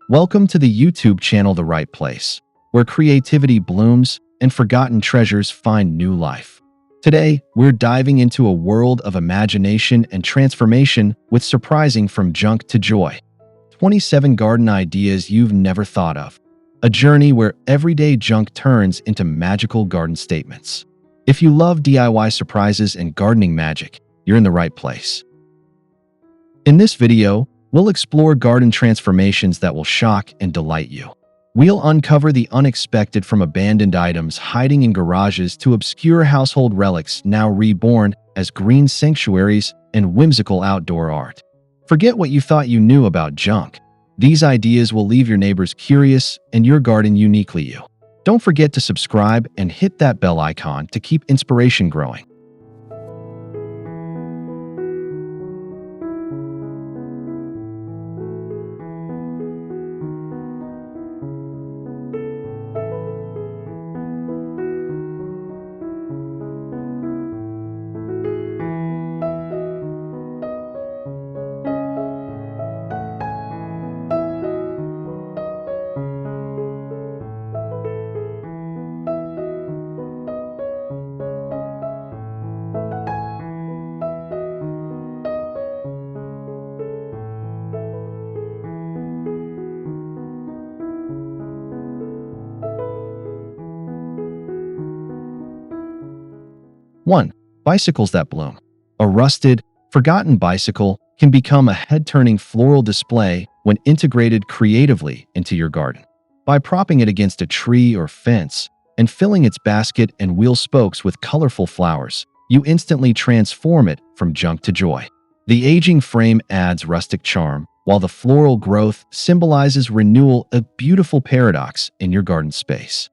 Welcome to the YouTube channel The Right Place, where creativity blooms and forgotten treasures find new life. Today, we're diving into a world of imagination and transformation with surprising from junk to joy. 27 garden ideas you've never thought of. A journey where everyday junk turns into magical garden statements. If you love DIY surprises and gardening magic, you're in the right place. In this video, we'll explore garden transformations that will shock and delight you. We'll uncover the unexpected from abandoned items hiding in garages to obscure household relics now reborn as green sanctuaries and whimsical outdoor art. Forget what you thought you knew about junk. These ideas will leave your neighbors curious and your garden uniquely you. Don't forget to subscribe and hit that bell icon to keep inspiration growing. One, bicycles that bloom. A rusted, forgotten bicycle can become a head-turning floral display when integrated creatively into your garden. By propping it against a tree or fence and filling its basket and wheel spokes with colorful flowers, you instantly transform it from junk to joy. The aging frame adds rustic charm, while the floral growth symbolizes renewal, a beautiful paradox in your garden space.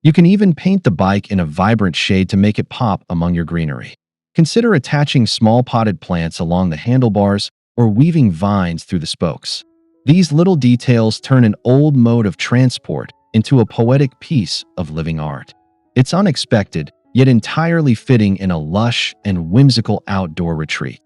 You can even paint the bike in a vibrant shade to make it pop among your greenery. Consider attaching small potted plants along the handlebars or weaving vines through the spokes. These little details turn an old mode of transport into a poetic piece of living art. It's unexpected, yet entirely fitting in a lush and whimsical outdoor retreat.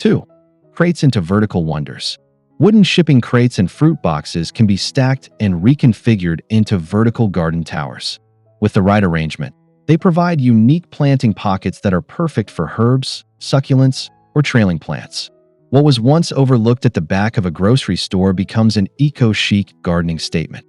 2. Crates into vertical wonders. Wooden shipping crates and fruit boxes can be stacked and reconfigured into vertical garden towers. With the right arrangement, they provide unique planting pockets that are perfect for herbs, succulents, or trailing plants. What was once overlooked at the back of a grocery store becomes an eco-chic gardening statement.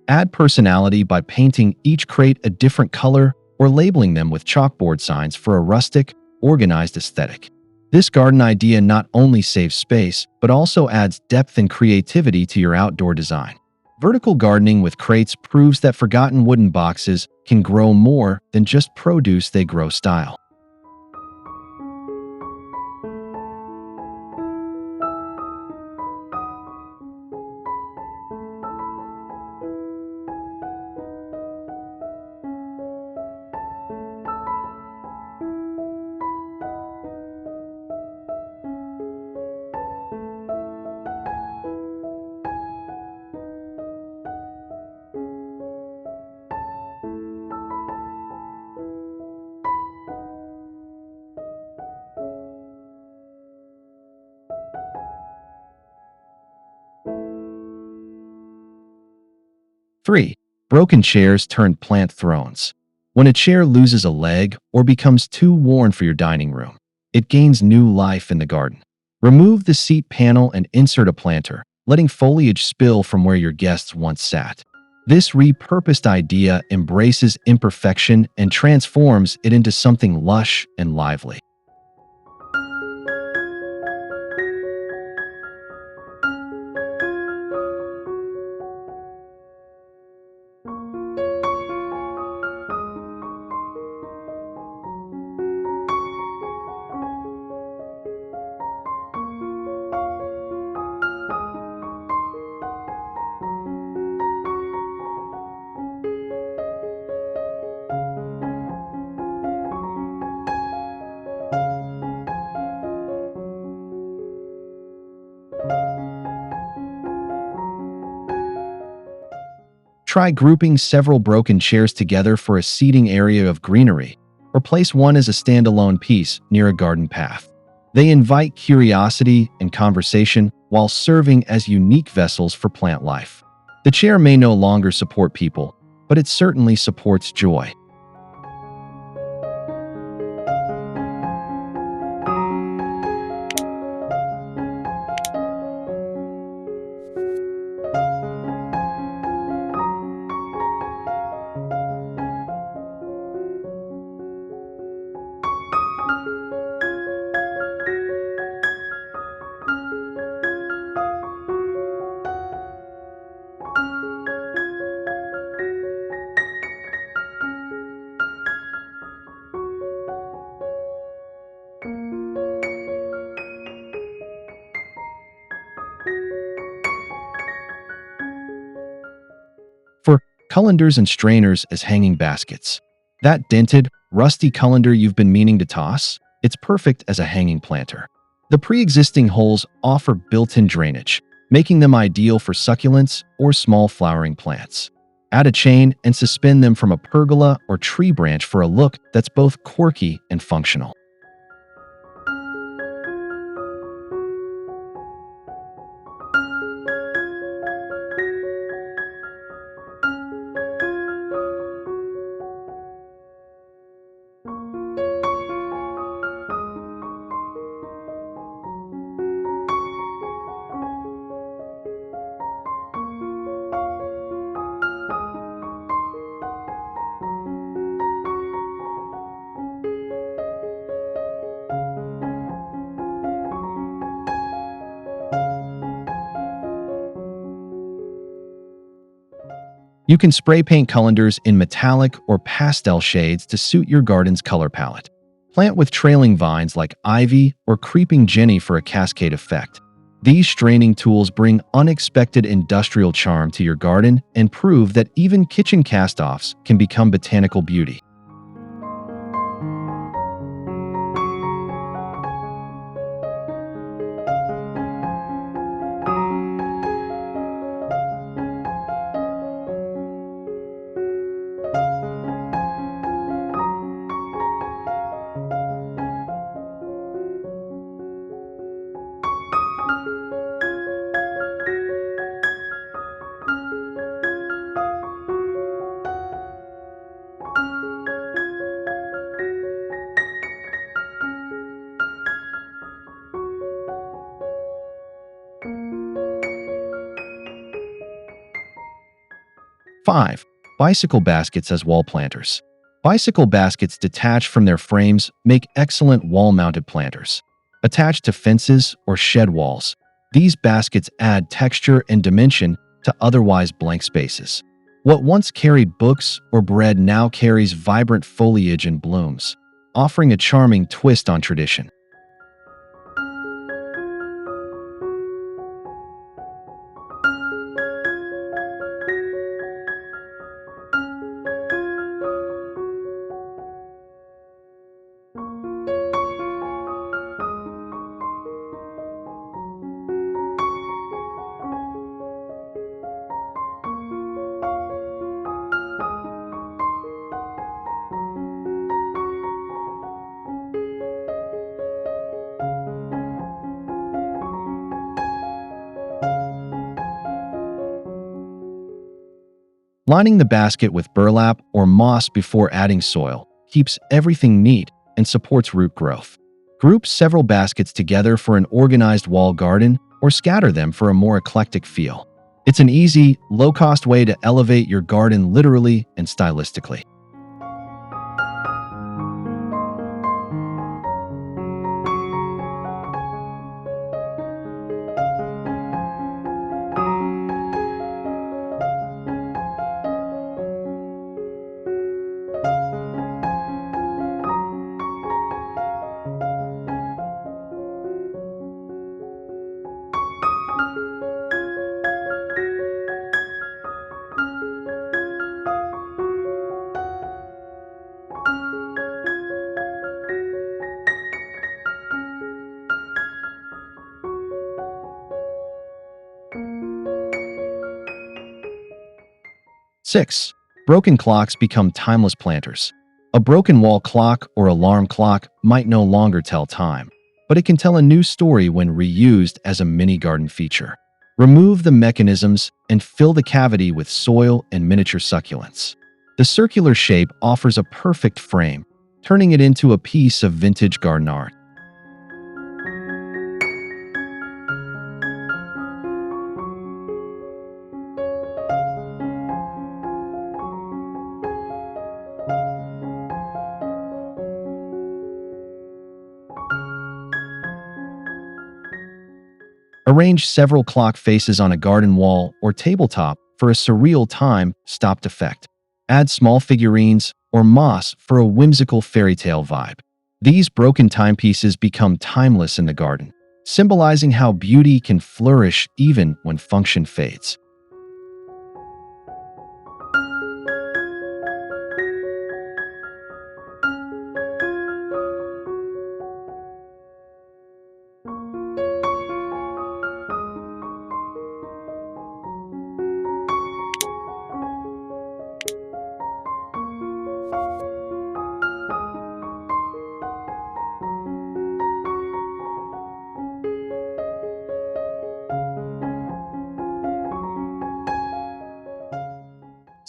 Add personality by painting each crate a different color or labeling them with chalkboard signs for a rustic, organized aesthetic. This garden idea not only saves space, but also adds depth and creativity to your outdoor design. Vertical gardening with crates proves that forgotten wooden boxes can grow more than just produce, they grow style. 3. Broken chairs turned plant thrones. When a chair loses a leg or becomes too worn for your dining room, it gains new life in the garden. Remove the seat panel and insert a planter, letting foliage spill from where your guests once sat. This repurposed idea embraces imperfection and transforms it into something lush and lively. Try grouping several broken chairs together for a seating area of greenery, or place one as a standalone piece near a garden path. They invite curiosity and conversation while serving as unique vessels for plant life. The chair may no longer support people, but it certainly supports joy. For colanders and strainers as hanging baskets. That dented, rusty colander you've been meaning to toss? It's perfect as a hanging planter. The pre-existing holes offer built-in drainage, making them ideal for succulents or small flowering plants. Add a chain and suspend them from a pergola or tree branch for a look that's both quirky and functional. 'You can spray paint colanders in metallic or pastel shades to suit your garden's color palette. Plant with trailing vines like ivy or creeping jenny for a cascade effect. These straining tools bring unexpected industrial charm to your garden and prove that even kitchen cast-offs can become botanical beauty. 5. Bicycle baskets as wall planters. Bicycle baskets detached from their frames make excellent wall-mounted planters. Attached to fences or shed walls, these baskets add texture and dimension to otherwise blank spaces. What once carried books or bread now carries vibrant foliage and blooms, offering a charming twist on tradition. Lining the basket with burlap or moss before adding soil keeps everything neat and supports root growth. Group several baskets together for an organized wall garden or scatter them for a more eclectic feel. It's an easy, low-cost way to elevate your garden literally and stylistically. 6. Broken clocks become timeless planters. A broken wall clock or alarm clock might no longer tell time, but it can tell a new story when reused as a mini garden feature. Remove the mechanisms and fill the cavity with soil and miniature succulents. The circular shape offers a perfect frame, turning it into a piece of vintage garden art. Arrange several clock faces on a garden wall or tabletop for a surreal time-stopped effect. Add small figurines or moss for a whimsical fairy tale vibe. These broken timepieces become timeless in the garden, symbolizing how beauty can flourish even when function fades.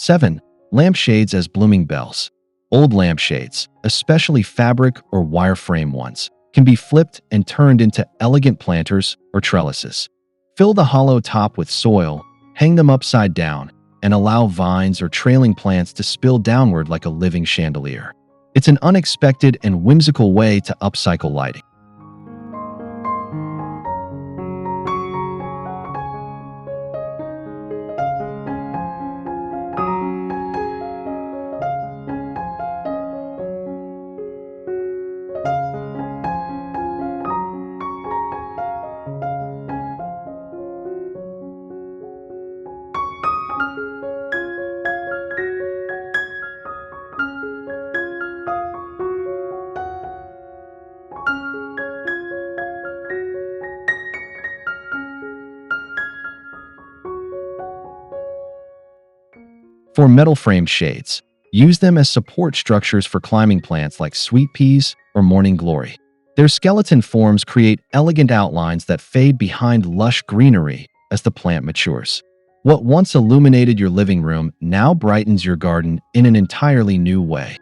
7. Lampshades as blooming bells. Old lampshades, especially fabric or wireframe ones, can be flipped and turned into elegant planters or trellises. Fill the hollow top with soil, hang them upside down, and allow vines or trailing plants to spill downward like a living chandelier. It's an unexpected and whimsical way to upcycle lighting. 4. Metal framed shades. Use them as support structures for climbing plants like sweet peas or morning glory. Their skeleton forms create elegant outlines that fade behind lush greenery as the plant matures. What once illuminated your living room now brightens your garden in an entirely new way.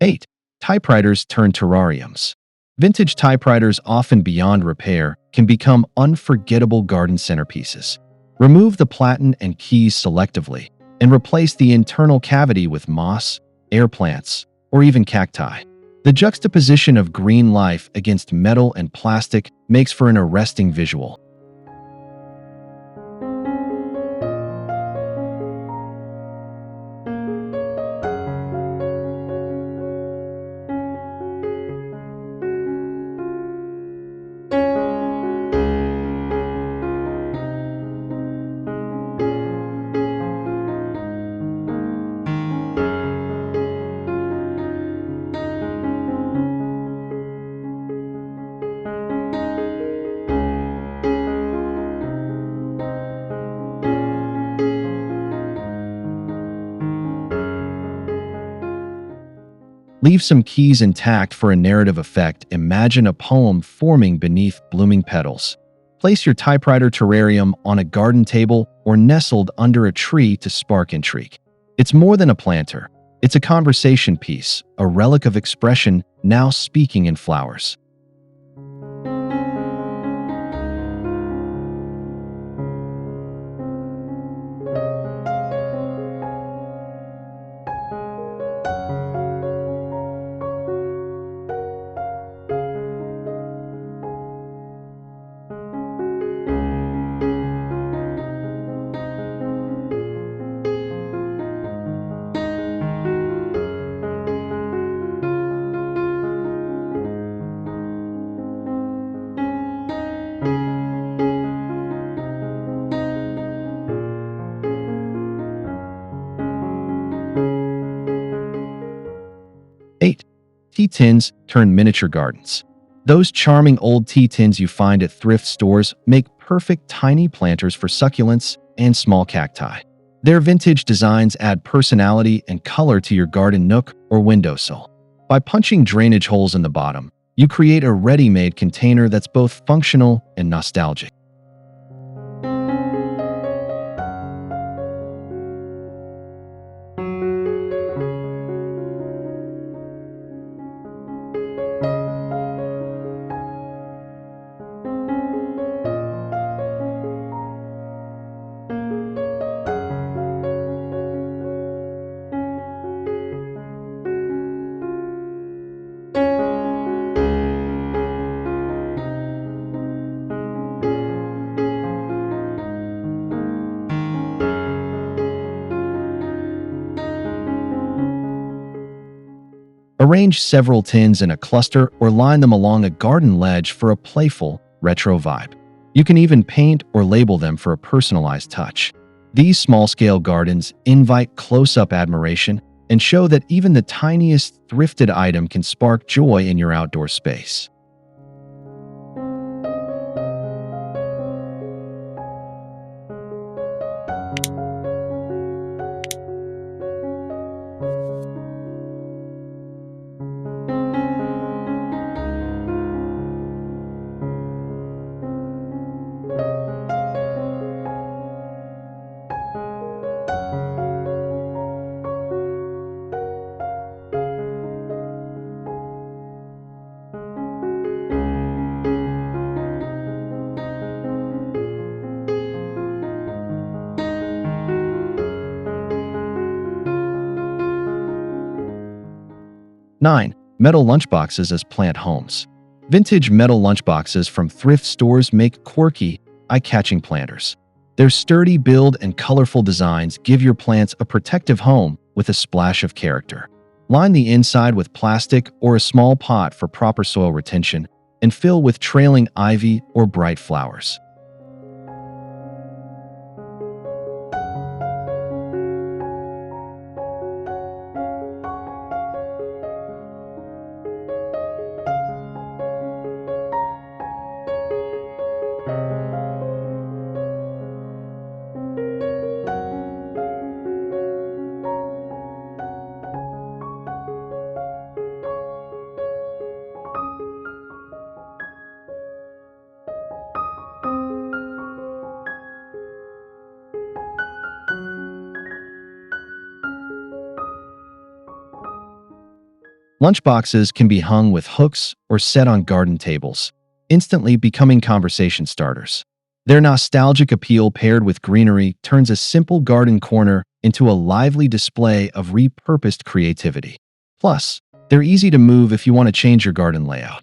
8. Typewriters turn terrariums. Vintage typewriters, often beyond repair, can become unforgettable garden centerpieces. Remove the platen and keys selectively and replace the internal cavity with moss, air plants, or even cacti. The juxtaposition of green life against metal and plastic makes for an arresting visual. Leave some keys intact for a narrative effect. Imagine a poem forming beneath blooming petals. Place your typewriter terrarium on a garden table or nestled under a tree to spark intrigue. It's more than a planter. It's a conversation piece, a relic of expression now speaking in flowers. 8. Tea tins turn miniature gardens. Those charming old tea tins you find at thrift stores make perfect tiny planters for succulents and small cacti. Their vintage designs add personality and color to your garden nook or windowsill. By punching drainage holes in the bottom, you create a ready-made container that's both functional and nostalgic. Arrange several tins in a cluster or line them along a garden ledge for a playful, retro vibe. You can even paint or label them for a personalized touch. These small-scale gardens invite close-up admiration and show that even the tiniest thrifted item can spark joy in your outdoor space. Nine. Metal lunchboxes as plant homes. Vintage metal lunchboxes from thrift stores make quirky, eye-catching planters. Their sturdy build and colorful designs give your plants a protective home with a splash of character. Line the inside with plastic or a small pot for proper soil retention and fill with trailing ivy or bright flowers. Lunchboxes can be hung with hooks or set on garden tables, instantly becoming conversation starters. Their nostalgic appeal paired with greenery turns a simple garden corner into a lively display of repurposed creativity. Plus, they're easy to move if you want to change your garden layout.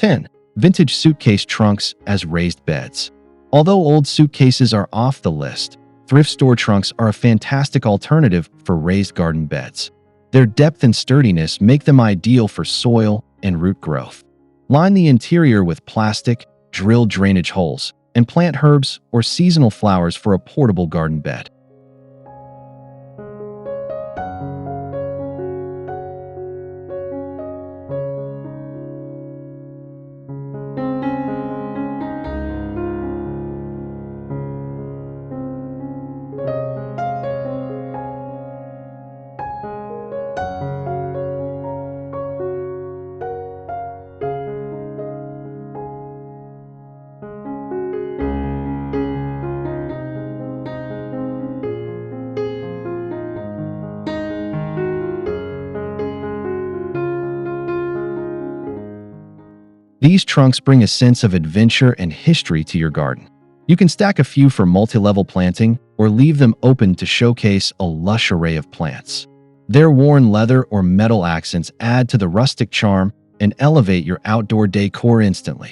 10. Vintage suitcase trunks as raised beds. Although old suitcases are off the list, thrift store trunks are a fantastic alternative for raised garden beds. Their depth and sturdiness make them ideal for soil and root growth. Line the interior with plastic, drill drainage holes, and plant herbs or seasonal flowers for a portable garden bed. 'These trunks bring a sense of adventure and history to your garden. You can stack a few for multi-level planting or leave them open to showcase a lush array of plants. Their worn leather or metal accents add to the rustic charm and elevate your outdoor decor instantly.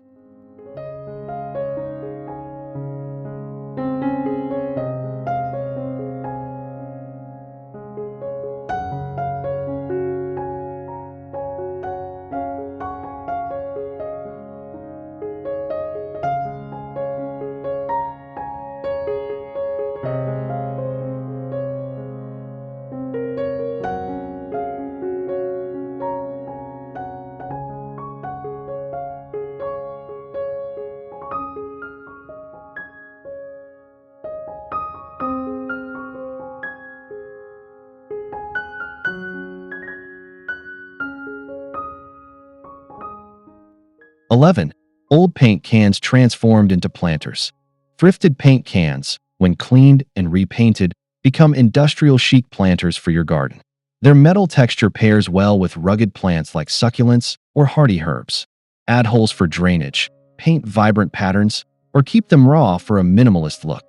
11. Old paint cans transformed into planters. Thrifted paint cans, when cleaned and repainted, become industrial chic planters for your garden. Their metal texture pairs well with rugged plants like succulents or hardy herbs. Add holes for drainage, paint vibrant patterns, or keep them raw for a minimalist look.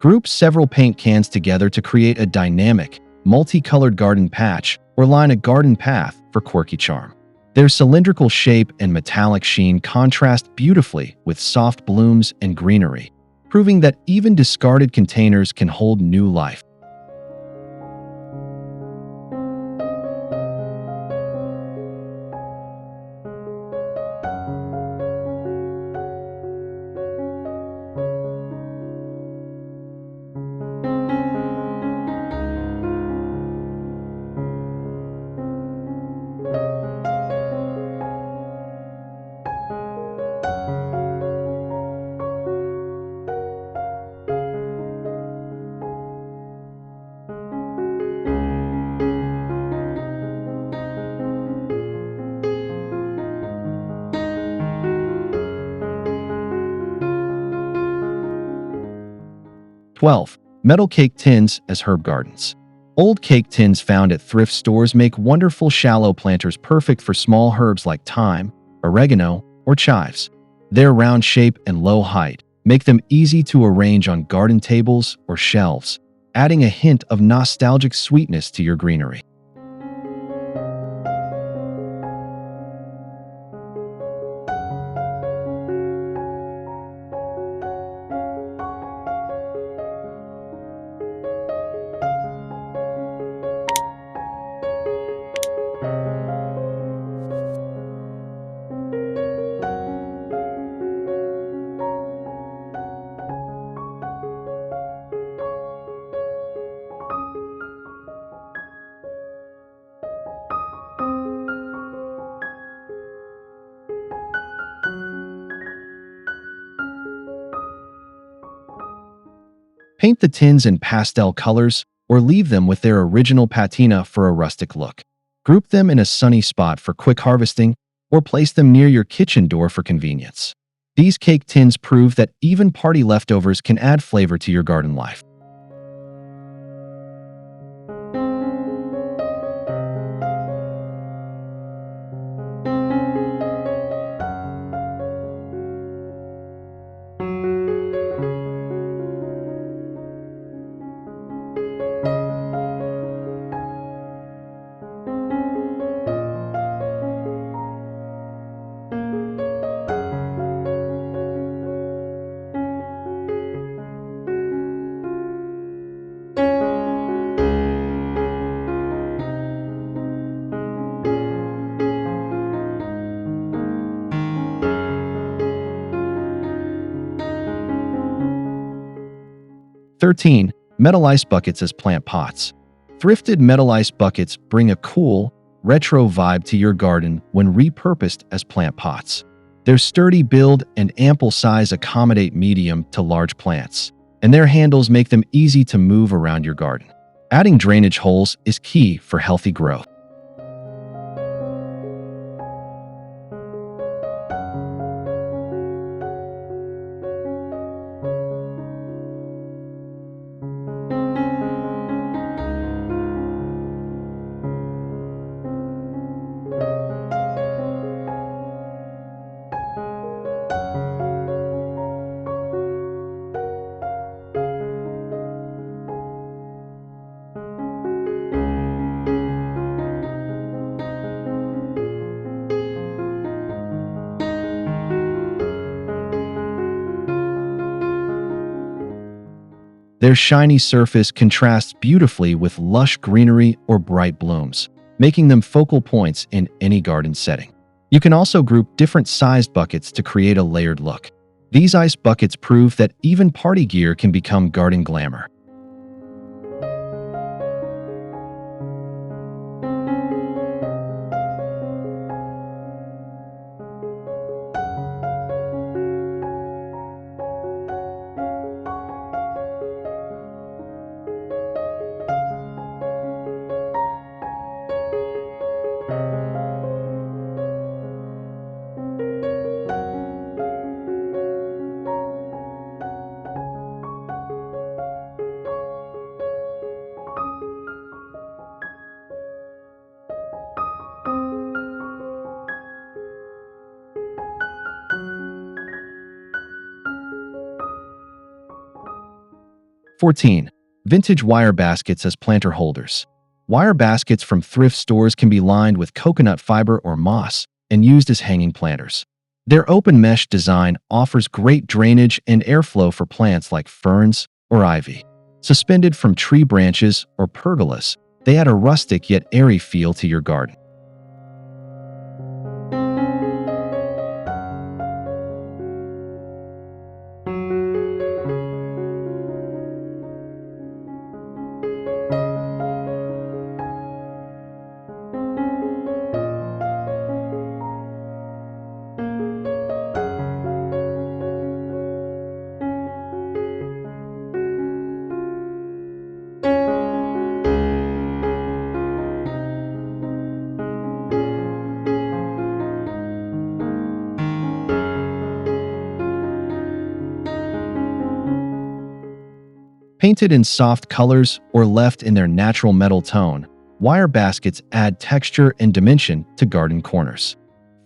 'Group several paint cans together to create a dynamic, multicolored garden patch or line a garden path for quirky charm. Their cylindrical shape and metallic sheen contrast beautifully with soft blooms and greenery, proving that even discarded containers can hold new life. 12. Metal cake tins as herb gardens. Old cake tins found at thrift stores make wonderful shallow planters perfect for small herbs like thyme, oregano, or chives. Their round shape and low height make them easy to arrange on garden tables or shelves, adding a hint of nostalgic sweetness to your greenery. Paint the tins in pastel colors or leave them with their original patina for a rustic look. Group them in a sunny spot for quick harvesting or place them near your kitchen door for convenience. These cake tins prove that even party leftovers can add flavor to your garden life. 13. Metal ice buckets as plant pots. Thrifted metal ice buckets bring a cool, retro vibe to your garden when repurposed as plant pots. Their sturdy build and ample size accommodate medium to large plants, and their handles make them easy to move around your garden. Adding drainage holes is key for healthy growth. 'Their shiny surface contrasts beautifully with lush greenery or bright blooms, making them focal points in any garden setting. You can also group different sized buckets to create a layered look. These ice buckets prove that even party gear can become garden glamour. 14. Vintage wire baskets as planter holders. Wire baskets from thrift stores can be lined with coconut fiber or moss and used as hanging planters. Their open mesh design offers great drainage and airflow for plants like ferns or ivy. Suspended from tree branches or pergolas, they add a rustic yet airy feel to your garden. 'Painted in soft colors or left in their natural metal tone, wire baskets add texture and dimension to garden corners.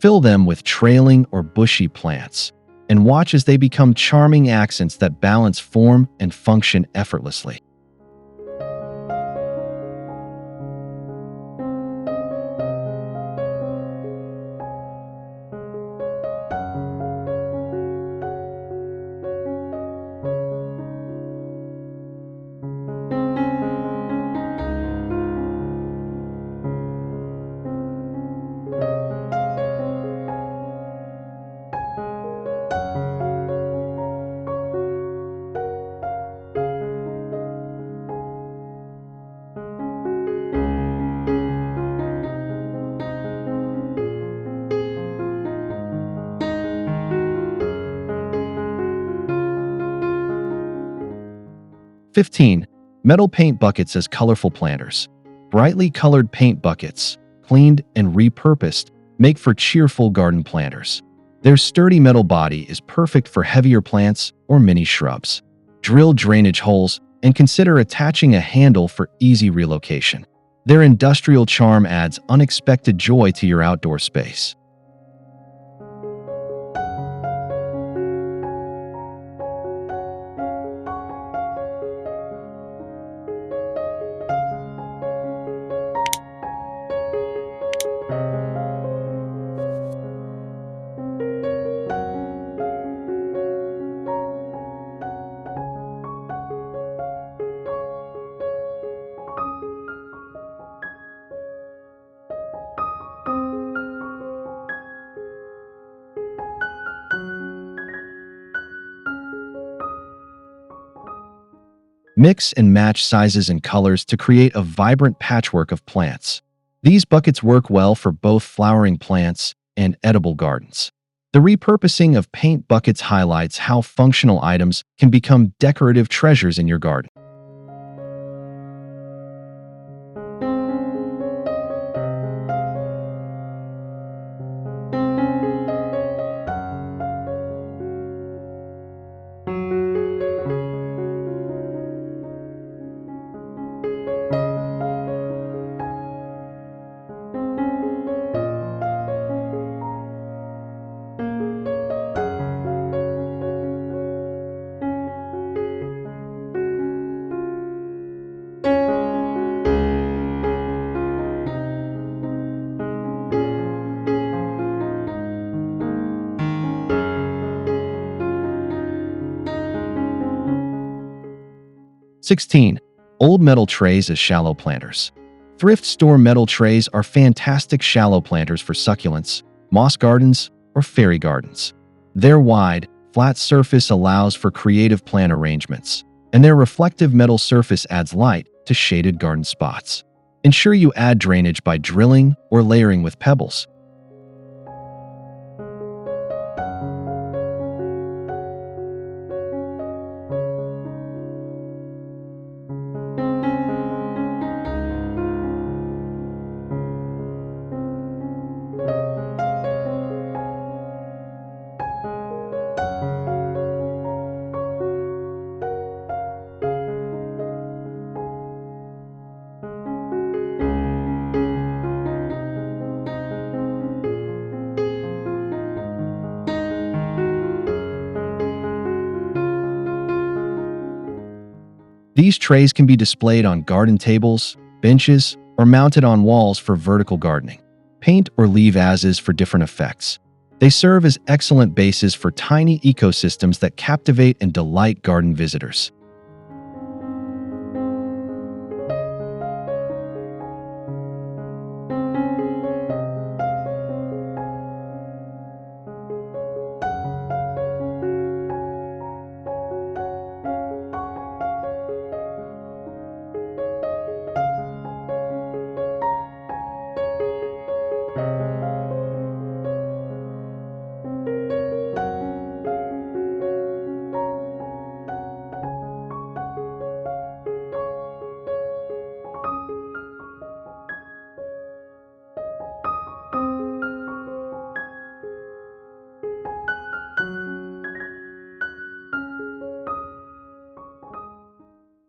Fill them with trailing or bushy plants, and watch as they become charming accents that balance form and function effortlessly. 15. Metal paint buckets as colorful planters. Brightly colored paint buckets, cleaned and repurposed, make for cheerful garden planters. Their sturdy metal body is perfect for heavier plants or mini shrubs. Drill drainage holes and consider attaching a handle for easy relocation. Their industrial charm adds unexpected joy to your outdoor space. 'Mix and match sizes and colors to create a vibrant patchwork of plants. These buckets work well for both flowering plants and edible gardens. The repurposing of paint buckets highlights how functional items can become decorative treasures in your garden. 16. Old metal trays as shallow planters. Thrift store metal trays are fantastic shallow planters for succulents, moss gardens, or fairy gardens. Their wide, flat surface allows for creative plant arrangements, and their reflective metal surface adds light to shaded garden spots. Ensure you add drainage by drilling or layering with pebbles. 'These trays can be displayed on garden tables, benches, or mounted on walls for vertical gardening. Paint or leave as is for different effects. They serve as excellent bases for tiny ecosystems that captivate and delight garden visitors.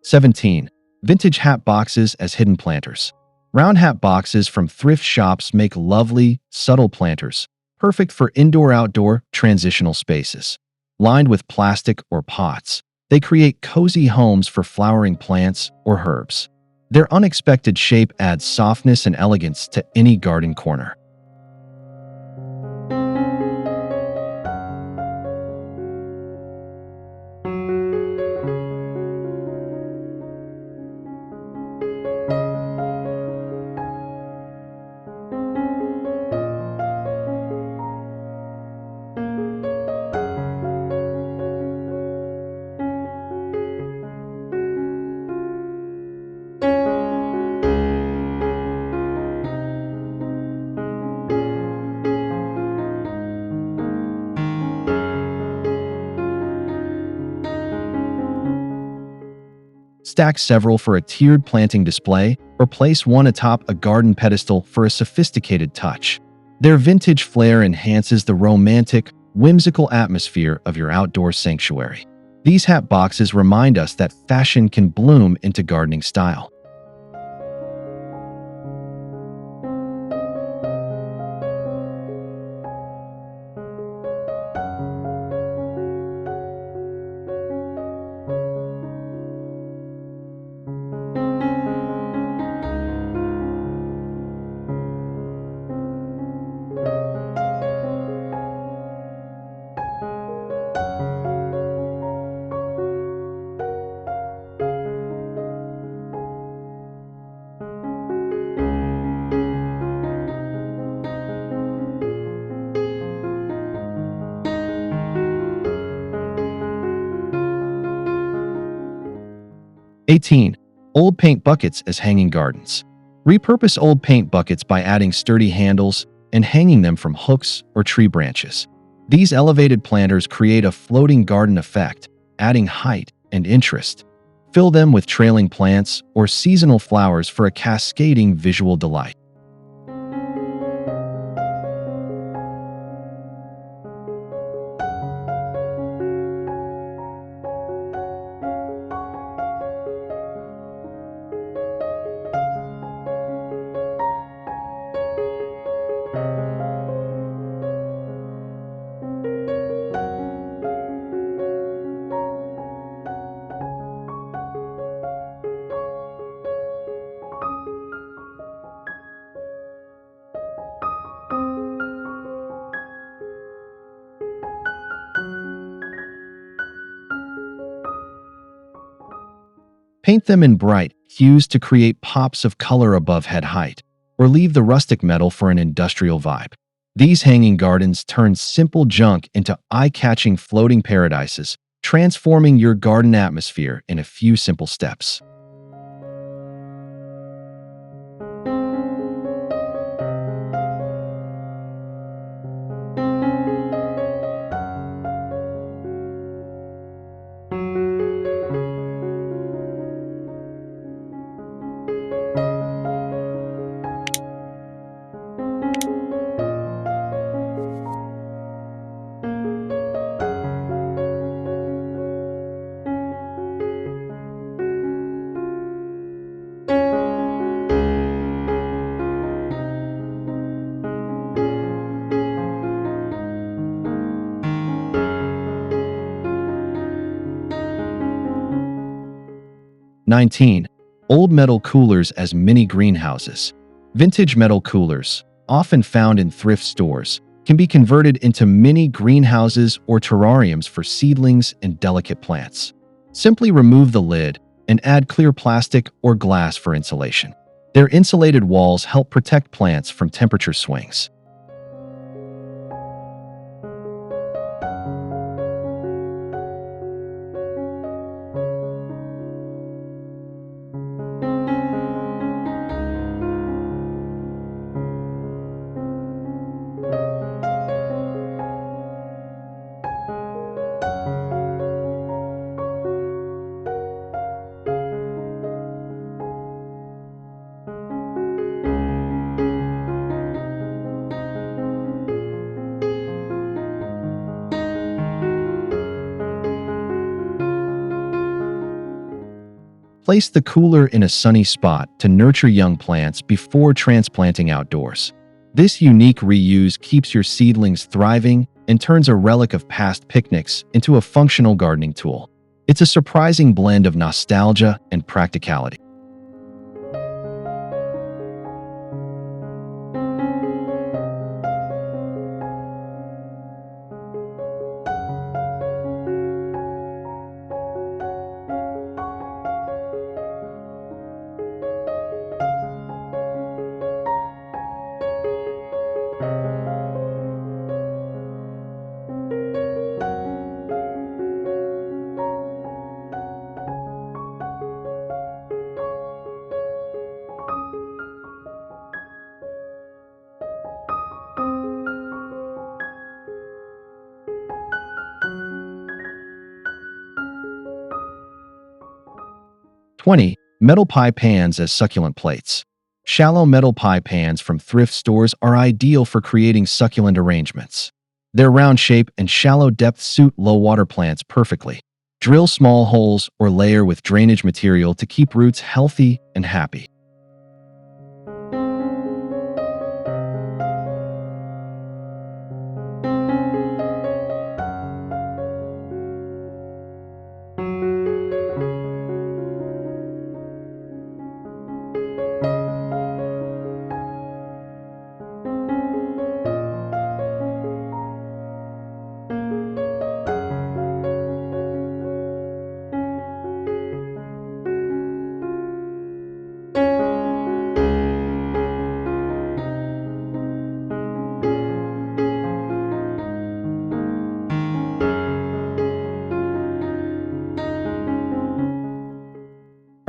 17. Vintage hat boxes as hidden planters. Round hat boxes from thrift shops make lovely, subtle planters, perfect for indoor-outdoor transitional spaces. Lined with plastic or pots, they create cozy homes for flowering plants or herbs. Their unexpected shape adds softness and elegance to any garden corner. Stack several for a tiered planting display, or place one atop a garden pedestal for a sophisticated touch. Their vintage flair enhances the romantic, whimsical atmosphere of your outdoor sanctuary. These hat boxes remind us that fashion can bloom into gardening style. 18. Old paint buckets as hanging gardens. Repurpose old paint buckets by adding sturdy handles and hanging them from hooks or tree branches. These elevated planters create a floating garden effect, adding height and interest. Fill them with trailing plants or seasonal flowers for a cascading visual delight. 'Paint them in bright hues to create pops of color above head height, or leave the rustic metal for an industrial vibe. These hanging gardens turn simple junk into eye-catching floating paradises, transforming your garden atmosphere in a few simple steps. 19. Old metal coolers as mini greenhouses. Vintage metal coolers, often found in thrift stores, can be converted into mini greenhouses or terrariums for seedlings and delicate plants. Simply remove the lid and add clear plastic or glass for insulation. Their insulated walls help protect plants from temperature swings. 'Place the cooler in a sunny spot to nurture young plants before transplanting outdoors. This unique reuse keeps your seedlings thriving and turns a relic of past picnics into a functional gardening tool. It's a surprising blend of nostalgia and practicality. 20. Metal pie pans as succulent plates. Shallow metal pie pans from thrift stores are ideal for creating succulent arrangements. Their round shape and shallow depth suit low water plants perfectly. Drill small holes or layer with drainage material to keep roots healthy and happy.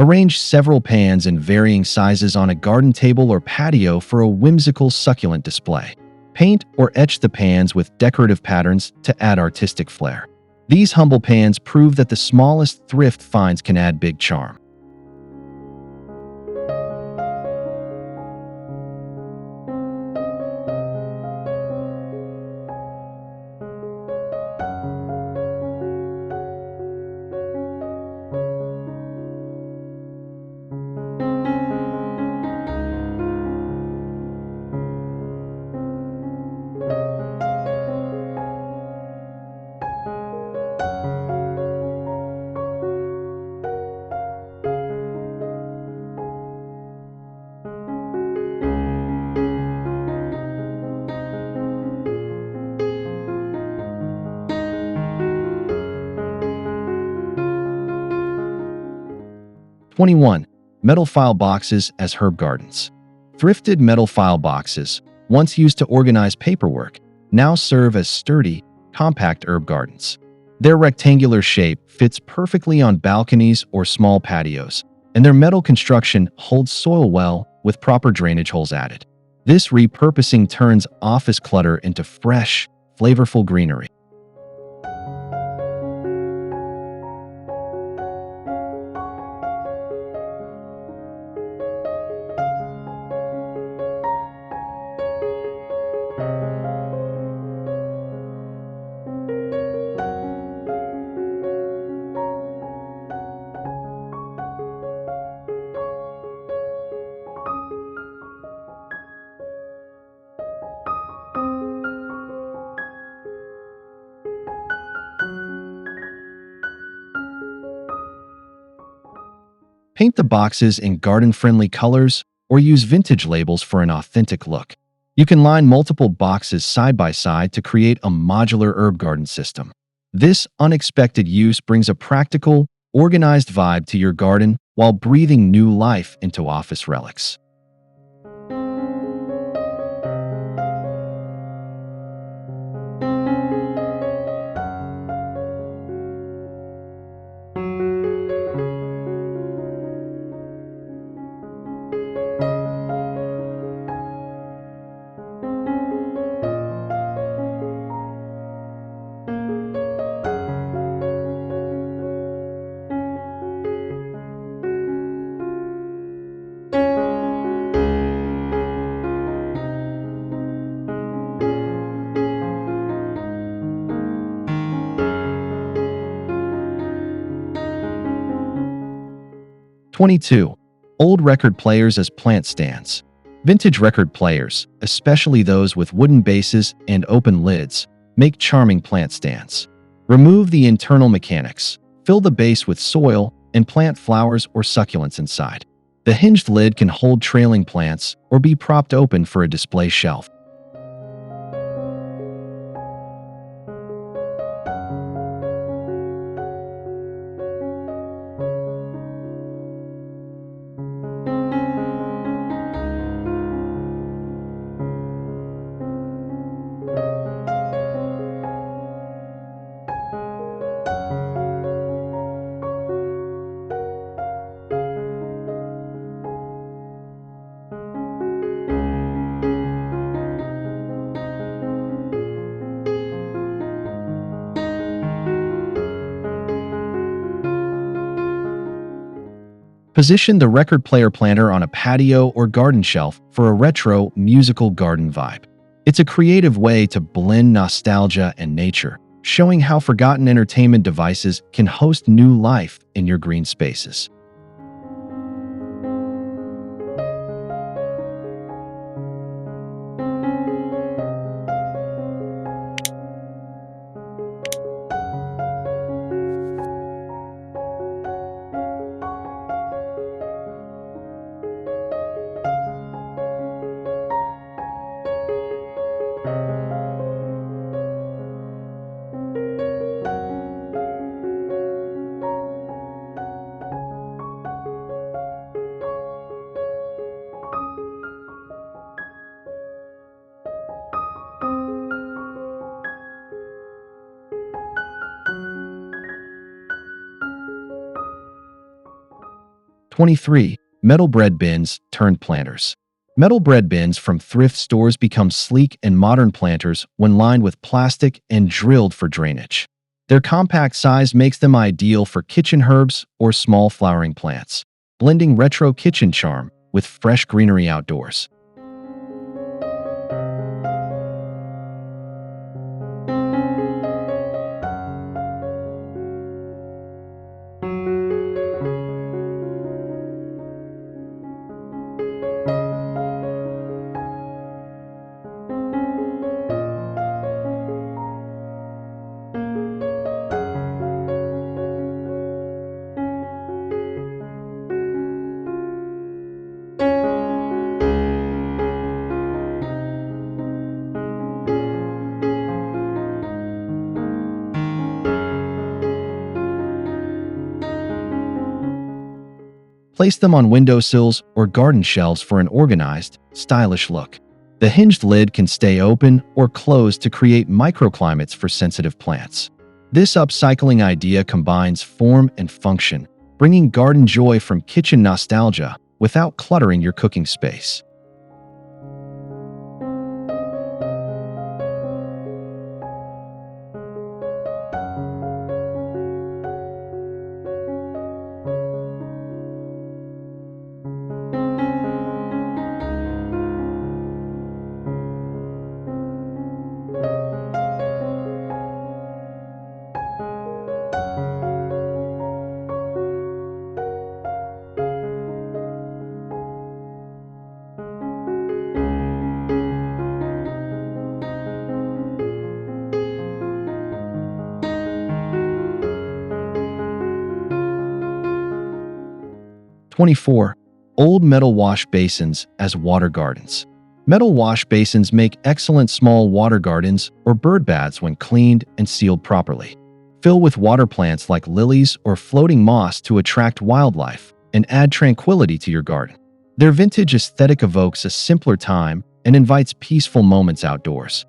Arrange several pans in varying sizes on a garden table or patio for a whimsical succulent display. Paint or etch the pans with decorative patterns to add artistic flair. These humble pans prove that the smallest thrift finds can add big charm. 21. Metal file boxes as herb gardens. Thrifted metal file boxes, once used to organize paperwork, now serve as sturdy, compact herb gardens. Their rectangular shape fits perfectly on balconies or small patios, and their metal construction holds soil well with proper drainage holes added. This repurposing turns office clutter into fresh, flavorful greenery. 'Paint the boxes in garden-friendly colors or use vintage labels for an authentic look. You can line multiple boxes side by side to create a modular herb garden system. This unexpected use brings a practical, organized vibe to your garden while breathing new life into office relics. 22. Old record players as plant stands. Vintage record players, especially those with wooden bases and open lids, make charming plant stands. Remove the internal mechanics, fill the base with soil, and plant flowers or succulents inside. The hinged lid can hold trailing plants or be propped open for a display shelf. Position the record player planter on a patio or garden shelf for a retro musical garden vibe. It's a creative way to blend nostalgia and nature, showing how forgotten entertainment devices can host new life in your green spaces. 23. Metal bread bins turned planters. Metal bread bins from thrift stores become sleek and modern planters when lined with plastic and drilled for drainage. Their compact size makes them ideal for kitchen herbs or small flowering plants, blending retro kitchen charm with fresh greenery outdoors. Place them on windowsills or garden shelves for an organized, stylish look. The hinged lid can stay open or closed to create microclimates for sensitive plants. This upcycling idea combines form and function, bringing garden joy from kitchen nostalgia without cluttering your cooking space. 24. Old metal wash basins as water gardens. Metal wash basins make excellent small water gardens or bird baths when cleaned and sealed properly. Fill with water plants like lilies or floating moss to attract wildlife and add tranquility to your garden. Their vintage aesthetic evokes a simpler time and invites peaceful moments outdoors.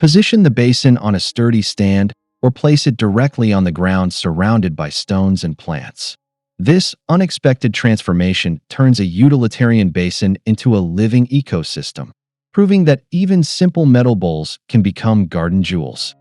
'Position the basin on a sturdy stand or place it directly on the ground surrounded by stones and plants. This unexpected transformation turns a utilitarian basin into a living ecosystem, proving that even simple metal bowls can become garden jewels.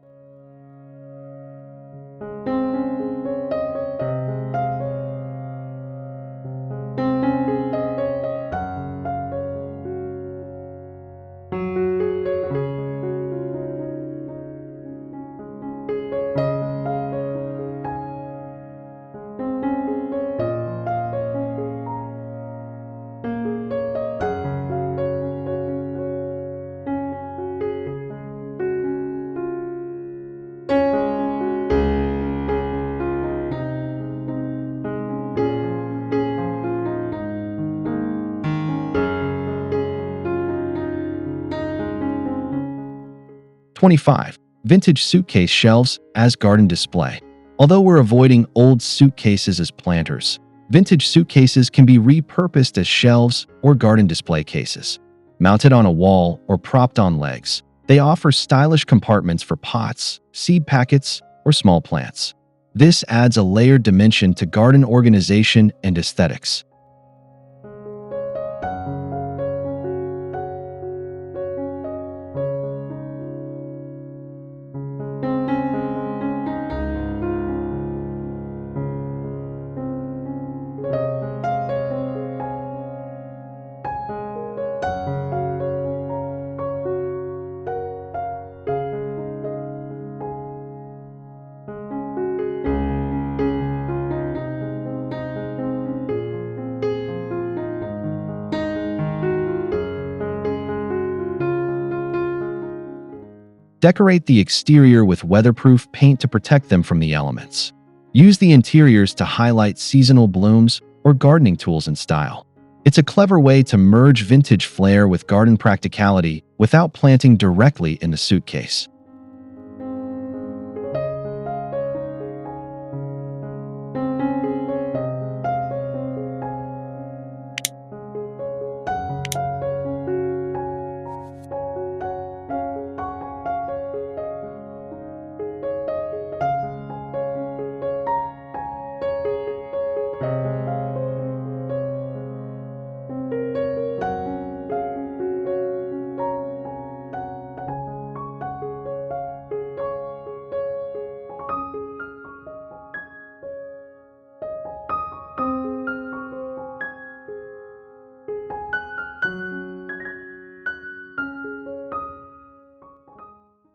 25. Vintage suitcase shelves as garden display. Although we're avoiding old suitcases as planters, vintage suitcases can be repurposed as shelves or garden display cases. Mounted on a wall or propped on legs, they offer stylish compartments for pots, seed packets, or small plants. This adds a layered dimension to garden organization and aesthetics. 'Decorate the exterior with weatherproof paint to protect them from the elements. Use the interiors to highlight seasonal blooms or gardening tools and style. It's a clever way to merge vintage flair with garden practicality without planting directly in the suitcase.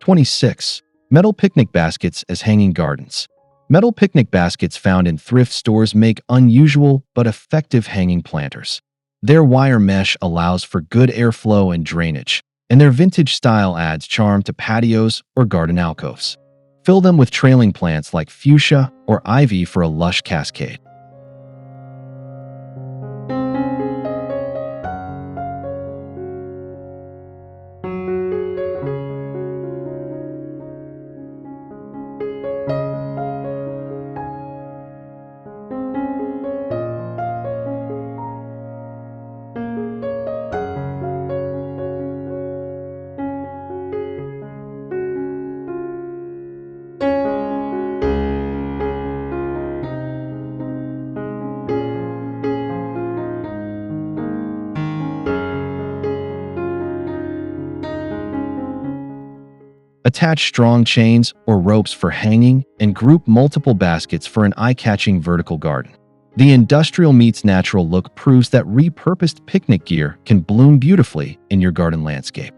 26. Metal picnic baskets as hanging gardens. Metal picnic baskets found in thrift stores make unusual but effective hanging planters. Their wire mesh allows for good airflow and drainage, and their vintage style adds charm to patios or garden alcoves. Fill them with trailing plants like fuchsia or ivy for a lush cascade. 'Attach strong chains or ropes for hanging and group multiple baskets for an eye-catching vertical garden. The industrial meets natural look proves that repurposed picnic gear can bloom beautifully in your garden landscape.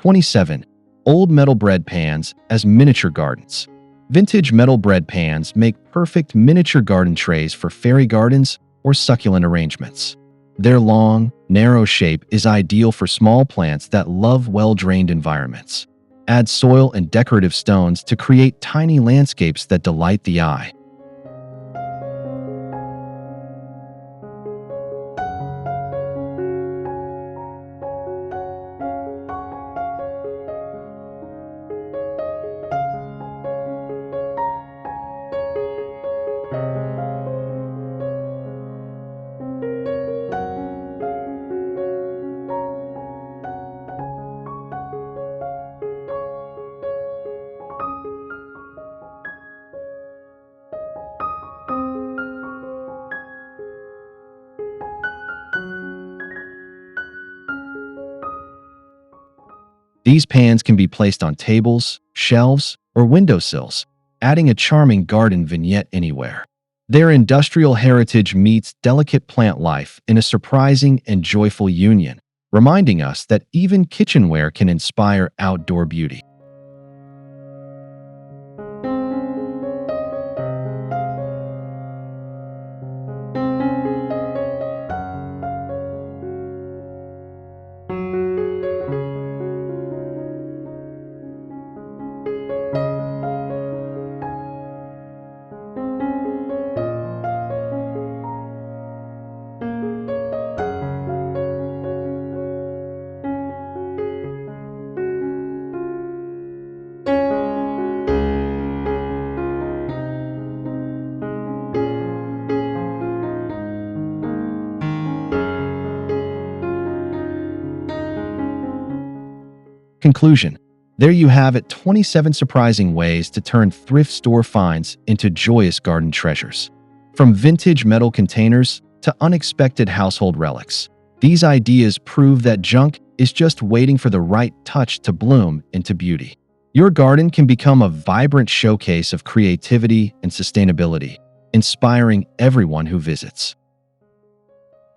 27. Old metal bread pans as miniature gardens. Vintage metal bread pans make perfect miniature garden trays for fairy gardens or succulent arrangements. Their long, narrow shape is ideal for small plants that love well-drained environments. Add soil and decorative stones to create tiny landscapes that delight the eye. These pans can be placed on tables, shelves, or windowsills, adding a charming garden vignette anywhere. Their industrial heritage meets delicate plant life in a surprising and joyful union, reminding us that even kitchenware can inspire outdoor beauty. Conclusion. There you have it, 27 surprising ways to turn thrift store finds into joyous garden treasures. From vintage metal containers to unexpected household relics, these ideas prove that junk is just waiting for the right touch to bloom into beauty. Your garden can become a vibrant showcase of creativity and sustainability, inspiring everyone who visits.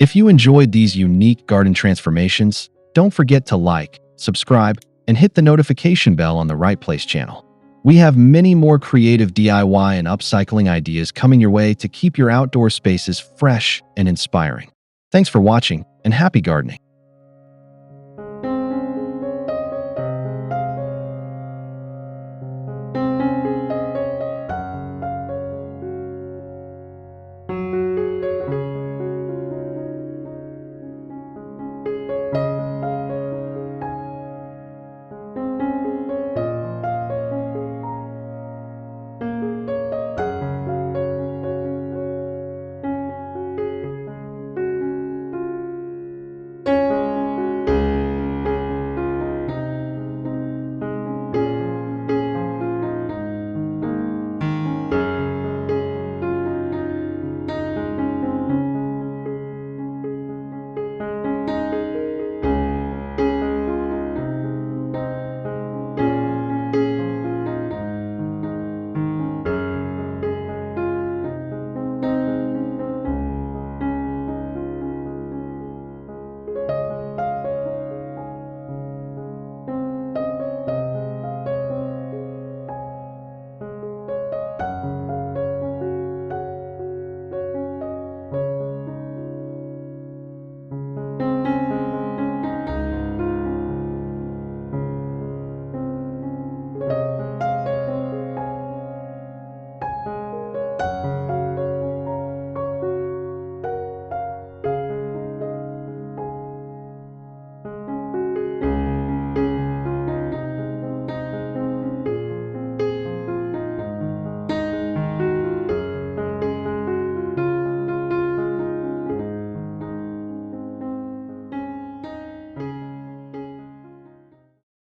If you enjoyed these unique garden transformations, don't forget to like, subscribe, and hit the notification bell on the Right Place channel. We have many more creative DIY and upcycling ideas coming your way to keep your outdoor spaces fresh and inspiring. Thanks for watching, and happy gardening!